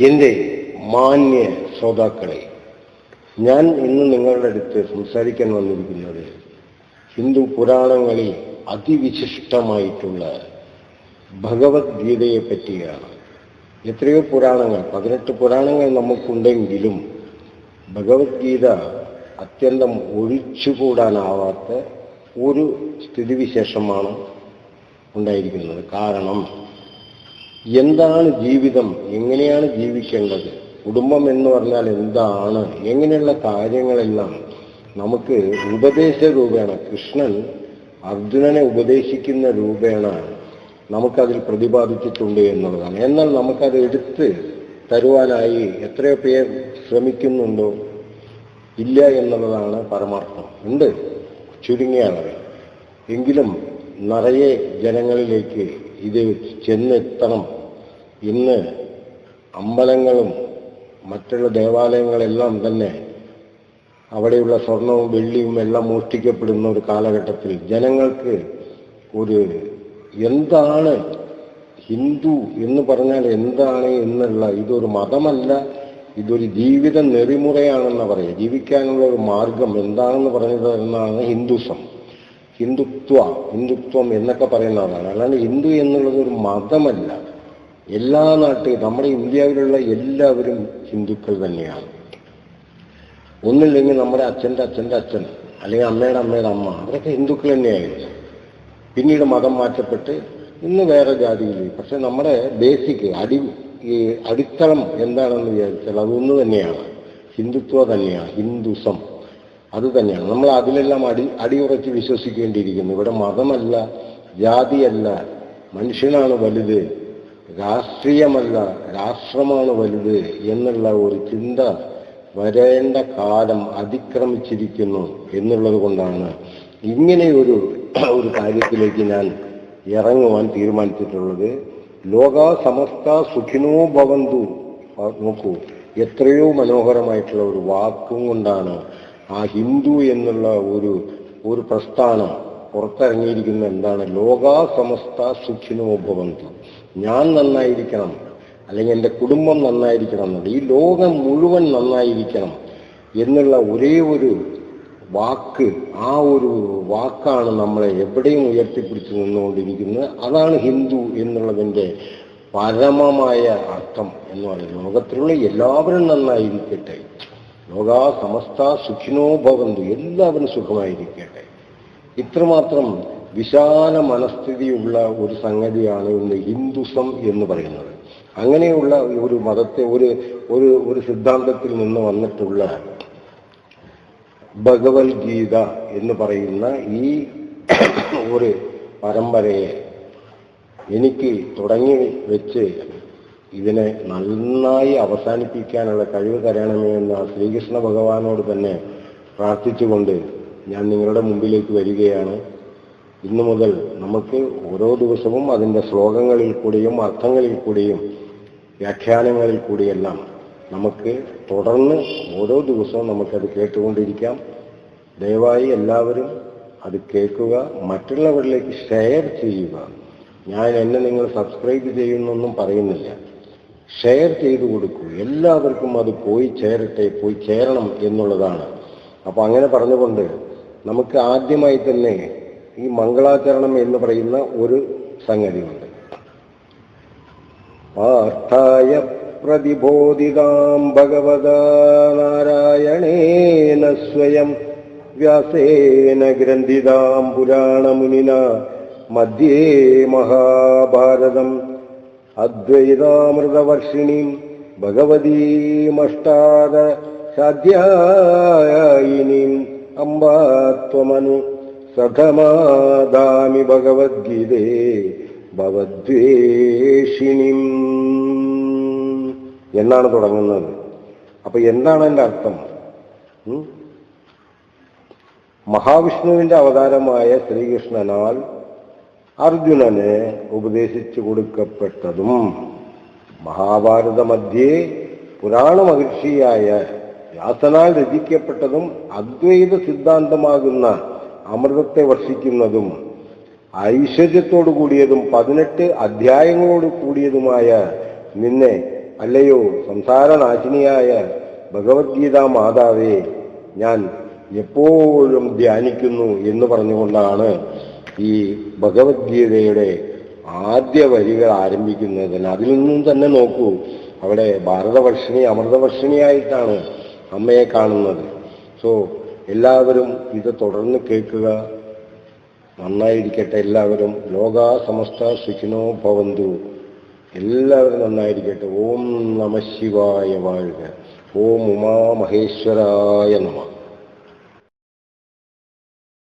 എൻ്റെ മാന്യ ശ്രോതാക്കളെ, ഞാൻ ഇന്ന് നിങ്ങളുടെ അടുത്ത് സംസാരിക്കാൻ വന്നിരിക്കുന്നത് ഹിന്ദു പുരാണങ്ങളിൽ അതിവിശിഷ്ടമായിട്ടുള്ള ഭഗവത്ഗീതയെ പറ്റിയാണ്. എത്രയോ പുരാണങ്ങൾ, 18 പുരാണങ്ങൾ നമുക്കുണ്ടെങ്കിലും ഭഗവത്ഗീത അത്യന്തം ഒഴിച്ചുകൂടാനാവാത്ത ഒരു സ്ഥിതിവിശേഷമാണ് ഉണ്ടായിരിക്കുന്നത്. കാരണം എന്താണ് ജീവിതം, എങ്ങനെയാണ് ജീവിക്കേണ്ടത്, കുടുംബം എന്ന് പറഞ്ഞാൽ എന്താണ്, എങ്ങനെയുള്ള കാര്യങ്ങളെല്ലാം നമുക്ക് ഉപദേശ രൂപേണ, കൃഷ്ണൻ അർജുനനെ ഉപദേശിക്കുന്ന രൂപേണ നമുക്കതിൽ പ്രതിപാദിച്ചിട്ടുണ്ട് എന്നുള്ളതാണ്. എന്നാൽ നമുക്കത് എടുത്ത് തരുവാനായി എത്രയോ പേർ ശ്രമിക്കുന്നുണ്ടോ? ഇല്ല എന്നുള്ളതാണ് പരമാർത്ഥം. ഉണ്ട്, ചുരുങ്ങിയ അളവിൽ എങ്കിലും നിറയെ ജനങ്ങളിലേക്ക് ഇത് ചെന്നെത്തണം. ഇന്ന് അമ്പലങ്ങളും മറ്റുള്ള ദേവാലയങ്ങളെല്ലാം തന്നെ അവിടെയുള്ള സ്വർണവും വെള്ളിയും എല്ലാം മോഷ്ടിക്കപ്പെടുന്ന ഒരു കാലഘട്ടത്തിൽ ജനങ്ങൾക്ക് ഒരു എന്താണ് ഹിന്ദു എന്ന് പറഞ്ഞാൽ എന്താണ് എന്നുള്ള, ഇതൊരു മതമല്ല, ഇതൊരു ജീവിത നെറിമുറയാണെന്ന് പറയുക. ജീവിക്കാനുള്ള ഒരു മാർഗം എന്താണെന്ന് പറഞ്ഞു തരുന്നതാണ് ഹിന്ദുത്വം എന്നൊക്കെ പറയുന്നതാണ്. അല്ലാണ്ട് ഹിന്ദു എന്നുള്ളത് ഒരു മതമല്ല. എല്ലാ നാട്ടിലും, നമ്മുടെ ഇന്ത്യയിലുള്ള എല്ലാവരും ഹിന്ദുക്കൾ തന്നെയാണ്. ഒന്നില്ലെങ്കിൽ നമ്മുടെ അച്ഛൻ്റെ അച്ഛൻ അല്ലെങ്കിൽ അമ്മയുടെ അമ്മ, അവരൊക്കെ ഹിന്ദുക്കൾ തന്നെയായിരുന്നു. പിന്നീട് മതം മാറ്റപ്പെട്ട് ഇന്ന് വേറെ ജാതിയിൽ. പക്ഷെ നമ്മുടെ ബേസിക് അടിത്തളം എന്താണെന്ന് വിചാരിച്ചാൽ അതൊന്നു തന്നെയാണ്, ഹിന്ദുത്വ തന്നെയാണ്, ഹിന്ദുസം അത് തന്നെയാണ്. നമ്മൾ അതിലെല്ലാം അടിയുറച്ച് വിശ്വസിക്കേണ്ടിയിരിക്കുന്നു. ഇവിടെ മതമല്ല, ജാതിയല്ല, മനുഷ്യനാണ് വലുത്, രാഷ്ട്രീയമല്ല രാഷ്ട്രമാണ് വലുത് എന്നുള്ള ഒരു ചിന്ത വരേണ്ട കാലം അതിക്രമിച്ചിരിക്കുന്നു എന്നുള്ളത് കൊണ്ടാണ് ഇങ്ങനെ ഒരു കാര്യത്തിലേക്ക് ഞാൻ ഇറങ്ങുവാൻ തീരുമാനിച്ചിട്ടുള്ളത്. ലോക സമസ്ത സുഖിനോ ഭവന്തു. നോക്കൂ, എത്രയോ മനോഹരമായിട്ടുള്ള ഒരു വാക്കും കൊണ്ടാണ് ആ ഹിന്ദു എന്നുള്ള ഒരു പ്രസ്ഥാനം പുറത്തിറങ്ങിയിരിക്കുന്ന. എന്താണ്? ലോക സമസ്ത സുഖിനോ ഭവന്തു. ഞാൻ നന്നായിരിക്കണം, അല്ലെങ്കിൽ എൻ്റെ കുടുംബം നന്നായിരിക്കണം എന്നുള്ളത്, ഈ ലോകം മുഴുവൻ നന്നായിരിക്കണം എന്നുള്ള ഒരേ ഒരു വാക്ക്, ആ ഒരു വാക്കാണ് നമ്മളെ എവിടെയും ഉയർത്തിപ്പിടിച്ച് നിന്നുകൊണ്ടിരിക്കുന്നത്. അതാണ് ഹിന്ദു എന്നുള്ളതിൻ്റെ പരമമായ അർത്ഥം എന്ന് പറയുന്നത്. ലോകത്തിലുള്ള എല്ലാവരും നന്നായിരിക്കട്ടെ, ലോകാ സമസ്ത സുഖിനോ ഭവന്തു, എല്ലാവരും സുഖമായിരിക്കട്ടെ. ഇത്രമാത്രം വിശാല മനസ്ഥിതിയുള്ള ഒരു സംഗതിയാണ് ഇന്ന് ഹിന്ദുസം എന്ന് പറയുന്നത്. അങ്ങനെയുള്ള ഒരു മതത്തെ, ഒരു സിദ്ധാന്തത്തിൽ നിന്ന് വന്നിട്ടുള്ള ഭഗവത്ഗീത എന്ന് പറയുന്ന ഈ ഒരു പരമ്പരയെ എനിക്ക് തുടങ്ങി വെച്ച് ഇതിനെ നന്നായി അവസാനിപ്പിക്കാനുള്ള കഴിവ് തരണമേ എന്ന ശ്രീകൃഷ്ണ ഭഗവാനോട് തന്നെ പ്രാർത്ഥിച്ചുകൊണ്ട് ഞാൻ നിങ്ങളുടെ മുമ്പിലേക്ക് വരികയാണ്. ഇന്നു മുതൽ നമുക്ക് ഓരോ ദിവസവും അതിൻ്റെ ശ്ലോകങ്ങളിൽ കൂടിയും അർത്ഥങ്ങളിൽ കൂടിയും വ്യാഖ്യാനങ്ങളിൽ കൂടിയെല്ലാം നമുക്ക് തുടർന്ന് ഓരോ ദിവസവും നമുക്കത് കേട്ടുകൊണ്ടിരിക്കാം. ദയവായി എല്ലാവരും അത് കേൾക്കുക, മറ്റുള്ളവരിലേക്ക് ഷെയർ ചെയ്യുക. ഞാൻ എന്നെ നിങ്ങൾ സബ്സ്ക്രൈബ് ചെയ്യുന്നൊന്നും പറയുന്നില്ല, ഷെയർ ചെയ്തു കൊടുക്കൂ. എല്ലാവർക്കും അത് പോയി ചേരണം എന്നുള്ളതാണ്. അപ്പോൾ അങ്ങനെ പറഞ്ഞുകൊണ്ട് നമുക്ക് ആദ്യമായി തന്നെ ഈ മംഗളാചരണം എന്ന് പറയുന്ന ഒരു സംഗതിയുണ്ട്. പാർത്ഥായ പ്രതിബോധിതാം ഭഗവതാ നാരായണേന സ്വയം വ്യാസേന ഗ്രന്ഥിതാം പുരാണമുനിന മധ്യേ മഹാഭാരതം അദ്വൈതാമൃതവർഷിണീം ഭഗവതീമഷ്ടാദശാധ്യായിനീം അംബാത്വമനു സഖമാദാമി ഭഗവദ്ഗീതേ ഭവദ്വേഷിണീം എന്നാണ് തുടങ്ങുന്നത്. അപ്പൊ എന്താണ് എൻ്റെ അർത്ഥം? മഹാവിഷ്ണുവിന്റെ അവതാരമായ ശ്രീകൃഷ്ണനാൽ അർജുനന് ഉപദേശിച്ചു കൊടുക്കപ്പെട്ടതും മഹാഭാരത മധ്യേ പുരാണ മഹർഷിയായ വ്യാസനാൽ രചിക്കപ്പെട്ടതും അദ്വൈത സിദ്ധാന്തമാകുന്ന അമൃതത്തെ വർഷിക്കുന്നതും ഐശ്വര്യത്തോടു കൂടിയതും 18 അധ്യായങ്ങളോട് കൂടിയതുമായ നിന്നെ അല്ലയോ സംസാരനാശിനിയായ ഭഗവത്ഗീത മാതാവേ ഞാൻ എപ്പോഴും ധ്യാനിക്കുന്നു എന്ന് പറഞ്ഞുകൊണ്ടാണ് ഈ ഭഗവത്ഗീതയുടെ ആദ്യ വരികൾ ആരംഭിക്കുന്നത്. അതിൽ നിന്നും തന്നെ നോക്കൂ, അവിടെ ഭാരതവർഷിണി അമൃതവർഷിണിയായിട്ടാണ് അമ്മയെ കാണുന്നത്. സോ എല്ലാവരും ഇത് തുടർന്ന് കേൾക്കുക. നന്നായിരിക്കട്ടെ എല്ലാവരും. ലോകാ സമസ്ത സുഖിനോ ഭവന്തു. എല്ലാവരും നന്നായിരിക്കട്ടെ. ഓം നമഃ ശിവായ. வாழ்க. ഓം ഉമാമഹേശ്വരായ നമഃ.